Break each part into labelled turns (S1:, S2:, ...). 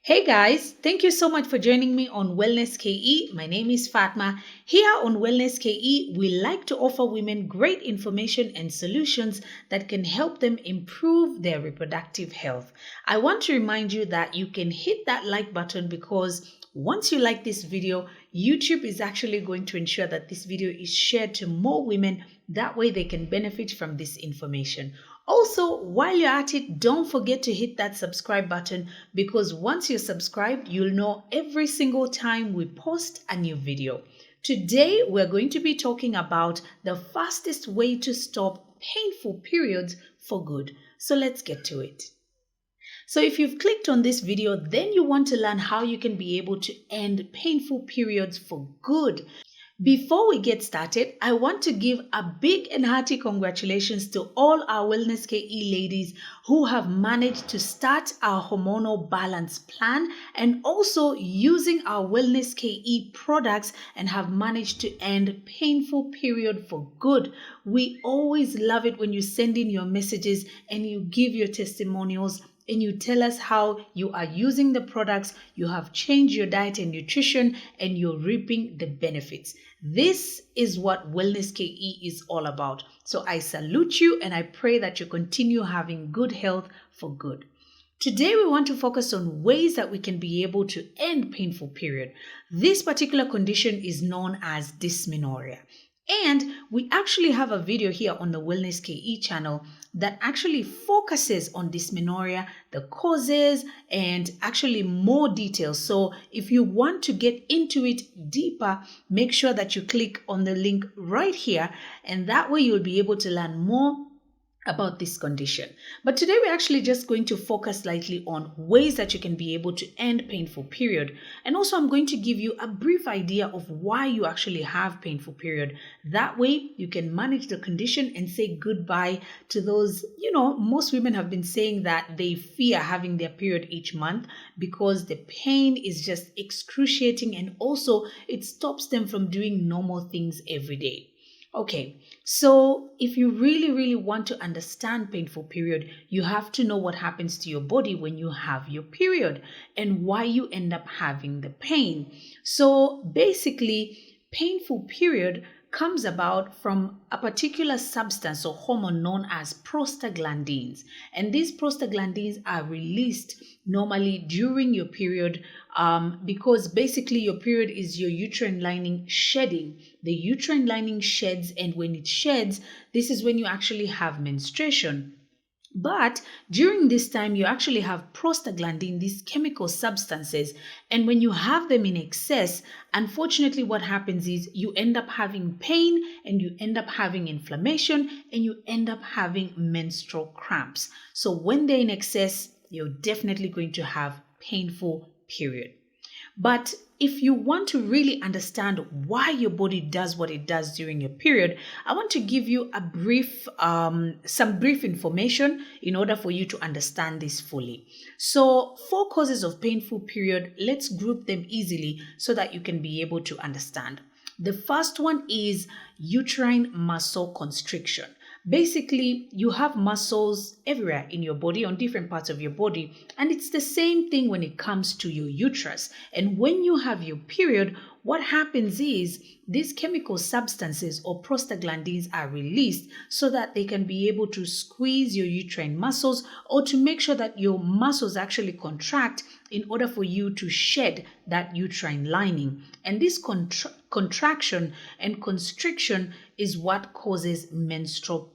S1: Hey guys, thank you so much for joining me on WellnessKE. My name is Fatma. Here on WellnessKE, we like to offer women great information and solutions that can help them improve their reproductive health. I want to remind you that you can hit that like button because once you like this video, YouTube is actually going to ensure that this video is shared to more women. That way they can benefit from this information. Also, while you're at it, don't forget to hit that subscribe button because once you're subscribed, you'll know every single time we post a new video. Today, we're going to be talking about the fastest way to stop painful periods for good. So let's get to it. So if you've clicked on this video, then you want to learn how you can be able to end painful periods for good. Before we get started, I want to give a big and hearty congratulations to all our WellnessKE ladies who have managed to start our hormonal balance plan and also using our WellnessKE products and have managed to end painful period for good. We always love it when you send in your messages and you give your testimonials and you tell us how you are using the products, you have changed your diet and nutrition, and you're reaping the benefits. This is what WellnessKE is all about. So I salute you and I pray that you continue having good health for good. Today we want to focus on ways that we can be able to end painful period. This particular condition is known as dysmenorrhea. And we actually have a video here on the WellnessKE channel that actually focuses on dysmenorrhea, the causes, and actually more details. So if you want to get into it deeper, make sure that you click on the link right here, and that way you'll be able to learn more about this condition. But today we're actually just going to focus slightly on ways that you can be able to end painful period. And also I'm going to give you a brief idea of why you actually have painful period. That way you can manage the condition and say goodbye to those, most women have been saying that they fear having their period each month because the pain is just excruciating and also it stops them from doing normal things every day. Okay, so if you really want to understand painful period, you have to know what happens to your body when you have your period and why you end up having the pain. So basically, painful period comes about from a particular substance or hormone known as prostaglandins. And these prostaglandins are released normally during your period because basically your period is your uterine lining shedding. The uterine lining sheds, and when it sheds, this is when you actually have menstruation. But during this time, you actually have prostaglandin, these chemical substances. And when you have them in excess, unfortunately, what happens is you end up having pain and you end up having inflammation and you end up having menstrual cramps. So when they're in excess, you're definitely going to have painful period. But if you want to really understand why your body does what it does during your period, I want to give you some brief information in order for you to understand this fully. So 4 causes of painful period, let's group them easily so that you can be able to understand. The first one is uterine muscle constriction. Basically, you have muscles everywhere in your body, on different parts of your body, and it's the same thing when it comes to your uterus. And when you have your period, what happens is these chemical substances or prostaglandins are released so that they can be able to squeeze your uterine muscles or to make sure that your muscles actually contract in order for you to shed that uterine lining. And this contraction and constriction is what causes menstrual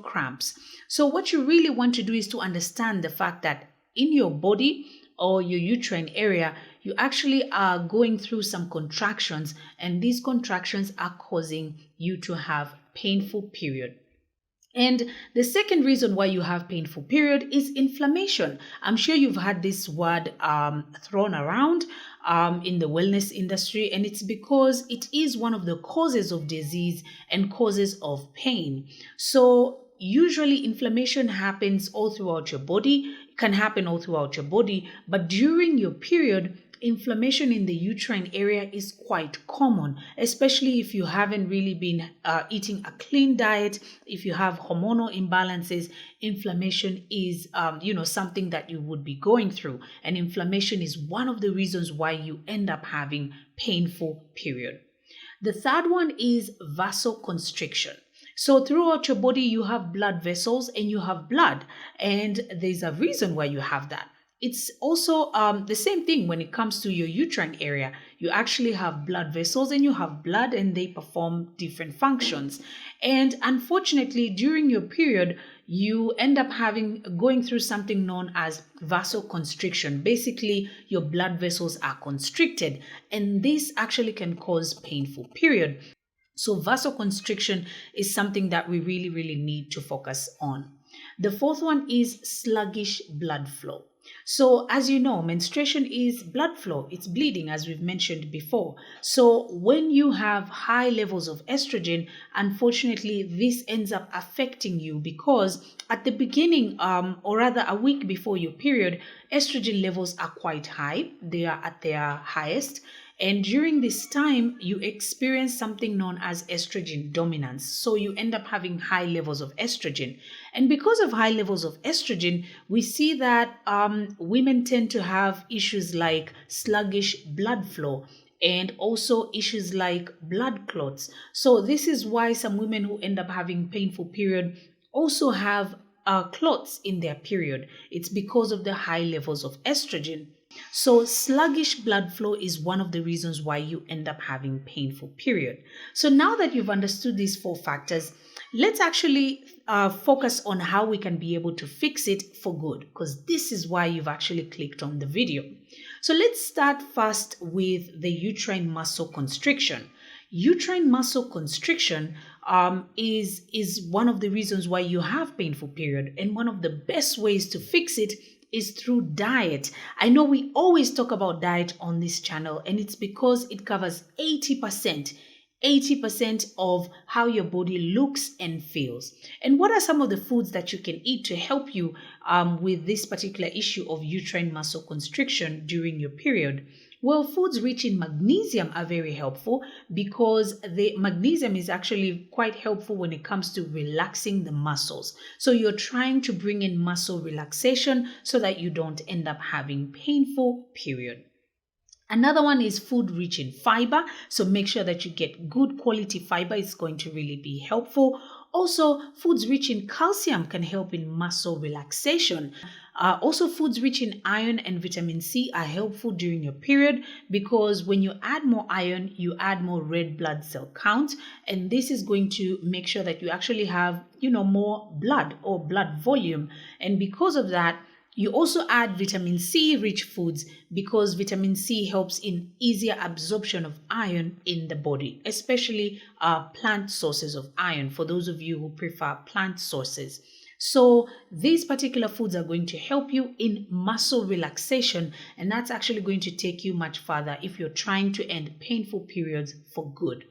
S1: cramps. So what you really want to do is to understand the fact that in your body or your uterine area, you actually are going through some contractions, and these contractions are causing you to have painful period. And the second reason why you have painful period is inflammation. I'm sure you've had this word thrown around in the wellness industry, and it's because it is one of the causes of disease and causes of pain. So usually inflammation happens all throughout your body, can happen all throughout your body, but during your period, inflammation in the uterine area is quite common, especially if you haven't really been eating a clean diet. If you have hormonal imbalances, inflammation is something that you would be going through, and inflammation is one of the reasons why you end up having painful period. The third one is vasoconstriction. So throughout your body, you have blood vessels and you have blood, and there's a reason why you have that. It's also the same thing when it comes to your uterine area. You actually have blood vessels and you have blood, and they perform different functions. And unfortunately, during your period, you end up going through something known as vasoconstriction. Basically, your blood vessels are constricted, and this actually can cause painful period. So vasoconstriction is something that we really, really need to focus on. The fourth one is sluggish blood flow. So as you know, menstruation is blood flow. It's bleeding, as we've mentioned before. So when you have high levels of estrogen, unfortunately, this ends up affecting you because at the beginning, or rather a week before your period, estrogen levels are quite high. They are at their highest. And during this time, you experience something known as estrogen dominance. So you end up having high levels of estrogen. And because of high levels of estrogen, we see that women tend to have issues like sluggish blood flow and also issues like blood clots. So this is why some women who end up having painful period also have clots in their period. It's because of the high levels of estrogen. So sluggish blood flow is one of the reasons why you end up having painful period. So now that you've understood these four factors, let's actually focus on how we can be able to fix it for good, because this is why you've actually clicked on the video. So let's start first with the uterine muscle constriction. Uterine muscle constriction is one of the reasons why you have painful period, and one of the best ways to fix it is through diet. I know we always talk about diet on this channel, and it's because it covers 80% of how your body looks and feels. And what are some of the foods that you can eat to help you with this particular issue of uterine muscle constriction during your period? Well, foods rich in magnesium are very helpful because the magnesium is actually quite helpful when it comes to relaxing the muscles. So you're trying to bring in muscle relaxation so that you don't end up having painful period. Another one is food rich in fiber. So make sure that you get good quality fiber. It's going to really be helpful. Also, foods rich in calcium can help in muscle relaxation. Also, foods rich in iron and vitamin C are helpful during your period because when you add more iron, you add more red blood cell count. And this is going to make sure that you actually have, more blood or blood volume. And because of that, you also add vitamin C rich foods because vitamin C helps in easier absorption of iron in the body, especially plant sources of iron for those of you who prefer plant sources. So these particular foods are going to help you in muscle relaxation, and that's actually going to take you much further if you're trying to end painful periods for good.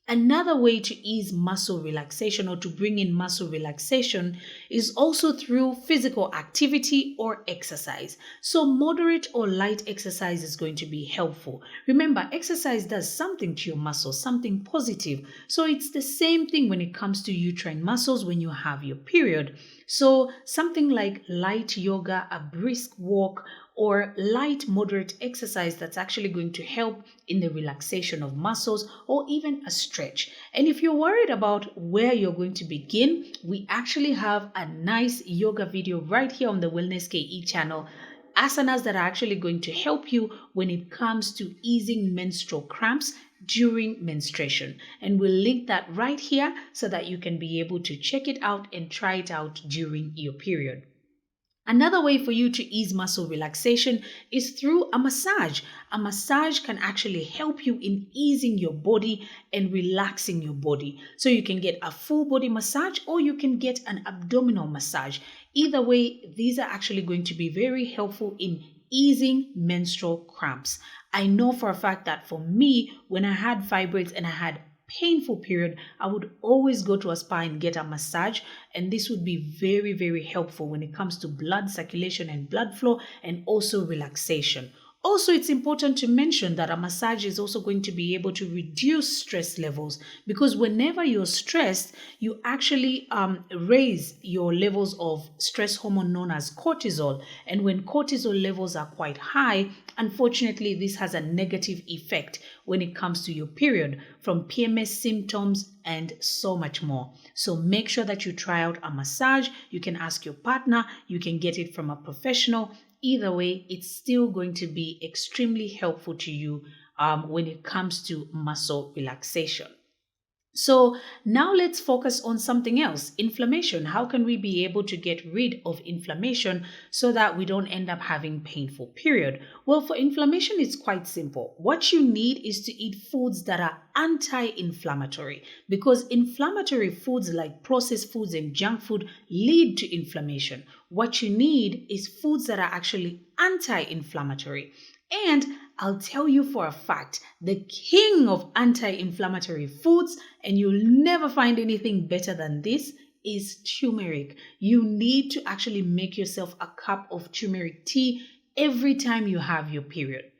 S1: Another way to ease muscle relaxation or to bring in muscle relaxation is also through physical activity or exercise. So moderate or light exercise is going to be helpful. Remember, exercise does something to your muscles, something positive. So it's the same thing when it comes to uterine muscles when you have your period. So something like light yoga, a brisk walk, or light moderate exercise that's actually going to help in the relaxation of muscles, or even a stretch. And if you're worried about where you're going to begin, we actually have a nice yoga video right here on the WellnessKE channel. Asanas that are actually going to help you when it comes to easing menstrual cramps during menstruation. And we'll link that right here so that you can be able to check it out and try it out during your period. Another way for you to ease muscle relaxation is through a massage. A massage can actually help you in easing your body and relaxing your body. So you can get a full body massage or you can get an abdominal massage. Either way, these are actually going to be very helpful in easing menstrual cramps. I know for a fact that for me, when I had fibroids and I had painful period, I would always go to a spa and get a massage, and this would be very, very helpful when it comes to blood circulation and blood flow and also relaxation. Also, it's important to mention that a massage is also going to be able to reduce stress levels, because whenever you're stressed, you actually raise your levels of stress hormone known as cortisol. And when cortisol levels are quite high, unfortunately, this has a negative effect when it comes to your period, from PMS symptoms and so much more. So make sure that you try out a massage. You can ask your partner, you can get it from a professional. Either way, it's still going to be extremely helpful to you when it comes to muscle relaxation. So now let's focus on something else, inflammation. How can we be able to get rid of inflammation so that we don't end up having painful period? Well, for inflammation, it's quite simple. What you need is to eat foods that are anti-inflammatory, because inflammatory foods like processed foods and junk food lead to inflammation. What you need is foods that are actually anti-inflammatory. And I'll tell you for a fact, the king of anti-inflammatory foods, and you'll never find anything better than this, is turmeric. You need to actually make yourself a cup of turmeric tea every time you have your period.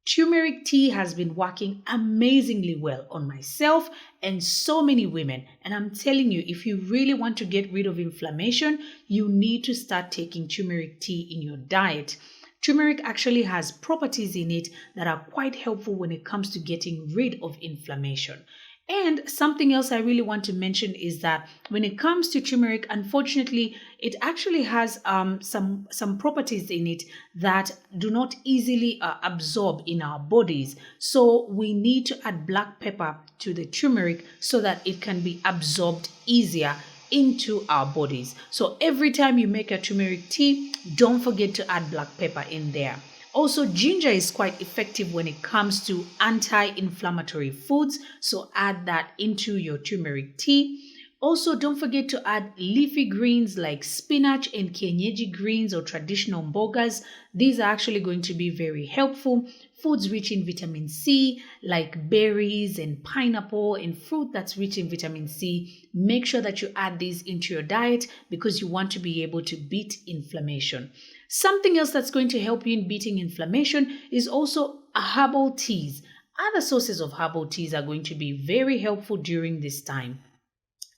S1: Turmeric tea has been working amazingly well on myself and so many women. And I'm telling you, if you really want to get rid of inflammation, you need to start taking turmeric tea in your diet. Turmeric actually has properties in it that are quite helpful when it comes to getting rid of inflammation. And something else I really want to mention is that when it comes to turmeric, unfortunately, it actually has some properties in it that do not easily absorb in our bodies. So we need to add black pepper to the turmeric so that it can be absorbed easier into our bodies. So every time you make a turmeric tea, don't forget to add black pepper in there. Also, ginger is quite effective when it comes to anti-inflammatory foods, so add that into your turmeric tea. Also, don't forget to add leafy greens like spinach and kienyeji greens or traditional mbogas. These are actually going to be very helpful. Foods rich in vitamin C like berries and pineapple and fruit that's rich in vitamin C. Make sure that you add these into your diet because you want to be able to beat inflammation. Something else that's going to help you in beating inflammation is also herbal teas. Other sources of herbal teas are going to be very helpful during this time.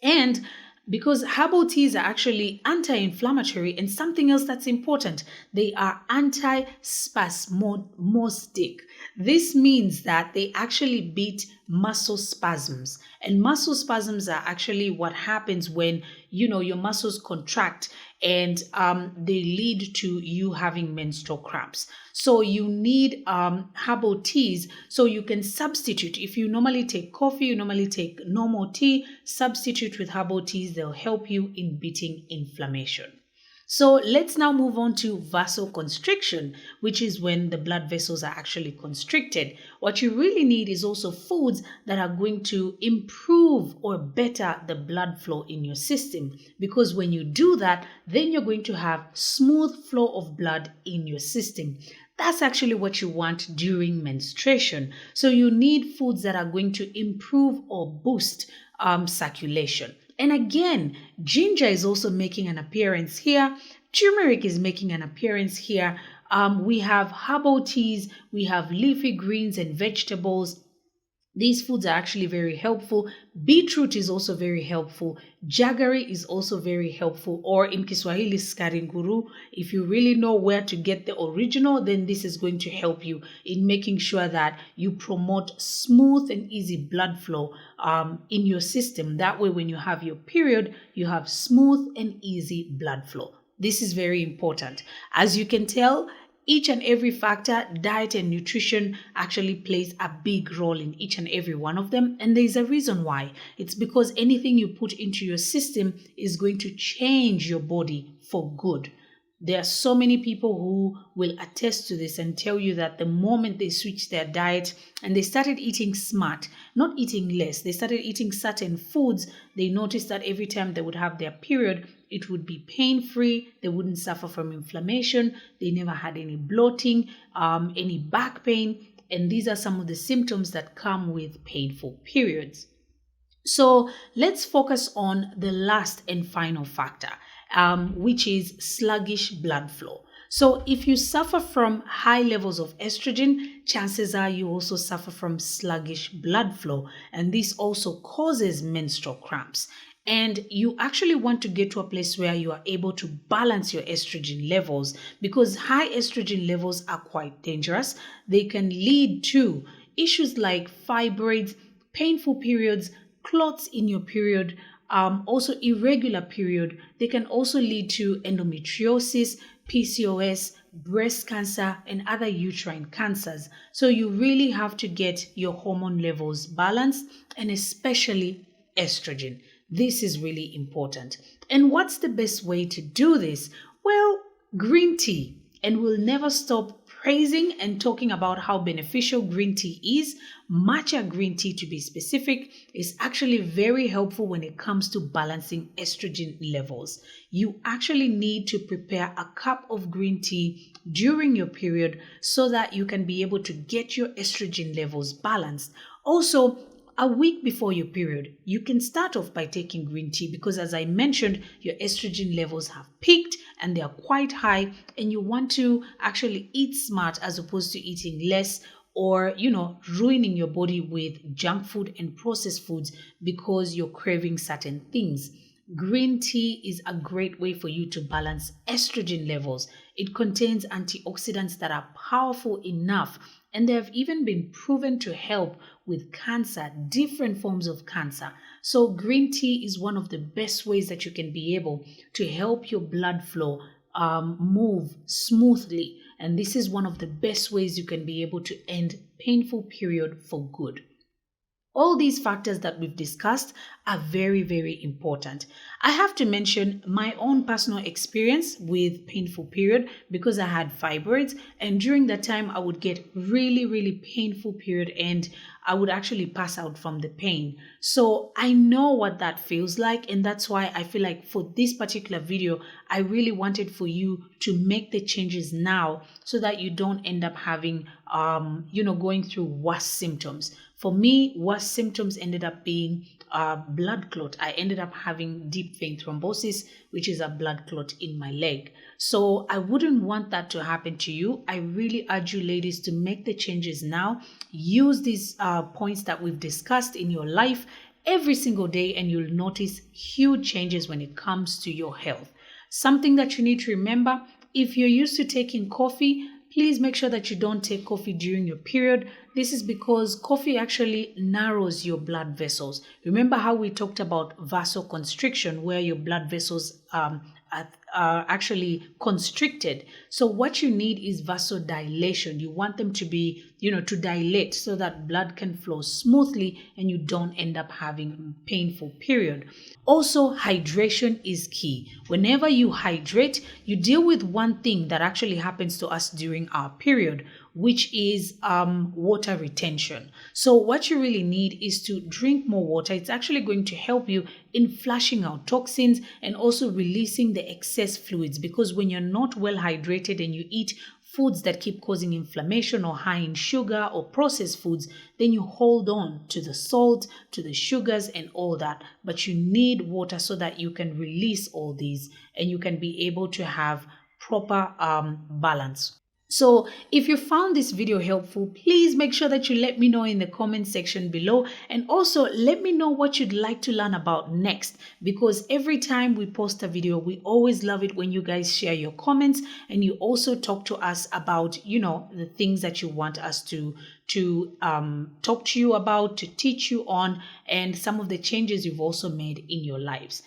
S1: And because herbal teas are actually anti-inflammatory, and something else that's important, they are anti-spasmodic. This means that they actually beat muscle spasms. And muscle spasms are actually what happens when, your muscles contract and they lead to you having menstrual cramps. So you need herbal teas so you can substitute. If you normally take coffee, you normally take normal tea, substitute with herbal teas. They'll help you in beating inflammation. So let's now move on to vasoconstriction, which is when the blood vessels are actually constricted. What you really need is also foods that are going to improve or better the blood flow in your system. Because when you do that, then you're going to have smooth flow of blood in your system. That's actually what you want during menstruation. So you need foods that are going to improve or boost circulation. And again, ginger is also making an appearance here. Turmeric is making an appearance here. We have herbal teas, we have leafy greens and vegetables. These foods are actually very helpful. Beetroot is also very helpful. Jaggery is also very helpful. Or in Kiswahili, skaringuru. If you really know where to get the original, then this is going to help you in making sure that you promote smooth and easy blood flow in your system. That way, when you have your period, you have smooth and easy blood flow. This is very important. As you can tell, each and every factor, diet and nutrition, actually plays a big role in each and every one of them. And there's a reason why. It's because anything you put into your system is going to change your body for good. There are so many people who will attest to this and tell you that the moment they switched their diet and they started eating smart, not eating less, they started eating certain foods, they noticed that every time they would have their period, it would be pain-free, they wouldn't suffer from inflammation, they never had any bloating, any back pain, and these are some of the symptoms that come with painful periods. So let's focus on the last and final factor, which is sluggish blood flow. So if you suffer from high levels of estrogen, chances are you also suffer from sluggish blood flow, and this also causes menstrual cramps. And you actually want to get to a place where you are able to balance your estrogen levels, because high estrogen levels are quite dangerous. They can lead to issues like fibroids, painful periods, clots in your period, also irregular period. They can also lead to endometriosis, PCOS, breast cancer, and other uterine cancers. So you really have to get your hormone levels balanced, and especially estrogen. This is really important. And what's the best way to do this? Well, green tea. And we'll never stop praising and talking about how beneficial green tea is. Matcha green tea, to be specific, is actually very helpful when it comes to balancing estrogen levels. You actually need to prepare a cup of green tea during your period so that you can be able to get your estrogen levels balanced. Also, a week before your period, you can start off by taking green tea because, as I mentioned, your estrogen levels have peaked and they are quite high, and you want to actually eat smart as opposed to eating less, or ruining your body with junk food and processed foods because you're craving certain things. Green tea is a great way for you to balance estrogen levels. It contains antioxidants that are powerful enough, and they have even been proven to help with cancer, different forms of cancer. So green tea is one of the best ways that you can be able to help your blood flow move smoothly. And this is one of the best ways you can be able to end painful period for good. All these factors that we've discussed are very, very important. I have to mention my own personal experience with painful period because I had fibroids, and during that time I would get really, really painful period, and I would actually pass out from the pain. So I know what that feels like, and that's why I feel like for this particular video, I really wanted for you to make the changes now so that you don't end up having, going through worse symptoms. For me, worst symptoms ended up being blood clot. I ended up having deep vein thrombosis, which is a blood clot in my leg. So I wouldn't want that to happen to you. I really urge you ladies to make the changes now. Use these points that we've discussed in your life every single day, and you'll notice huge changes when it comes to your health. Something that you need to remember, if you're used to taking coffee, please make sure that you don't take coffee during your period. This is because coffee actually narrows your blood vessels. Remember how we talked about vasoconstriction, where your blood vessels are actually constricted. So what you need is vasodilation. You want them to be, to dilate so that blood can flow smoothly and you don't end up having painful period. Also, hydration is key. Whenever you hydrate, you deal with one thing that actually happens to us during our period, which is water retention. So what you really need is to drink more water. It's actually going to help you in flushing out toxins and also releasing the excess fluids, because when you're not well hydrated and you eat foods that keep causing inflammation or high in sugar or processed foods, then you hold on to the salt, to the sugars and all that. But you need water so that you can release all these and you can be able to have proper balance. So if you found this video helpful, please make sure that you let me know in the comment section below, and also let me know what you'd like to learn about next, because every time we post a video, we always love it when you guys share your comments and you also talk to us about, the things that you want us to talk to you about, to teach you on, and some of the changes you've also made in your lives.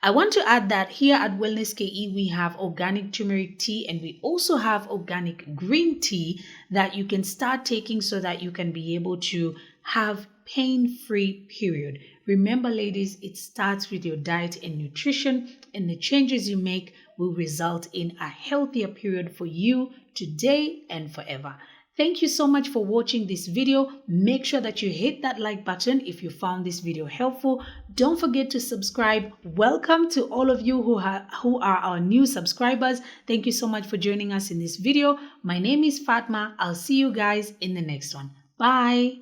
S1: I want to add that here at WellnessKE, we have organic turmeric tea and we also have organic green tea that you can start taking so that you can be able to have pain-free period. Remember, ladies, it starts with your diet and nutrition, and the changes you make will result in a healthier period for you today and forever. Thank you so much for watching this video. Make sure that you hit that like button if you found this video helpful. Don't forget to subscribe. Welcome to all of you who are our new subscribers. Thank you so much for joining us in this video. My name is Fatma. I'll see you guys in the next one. Bye.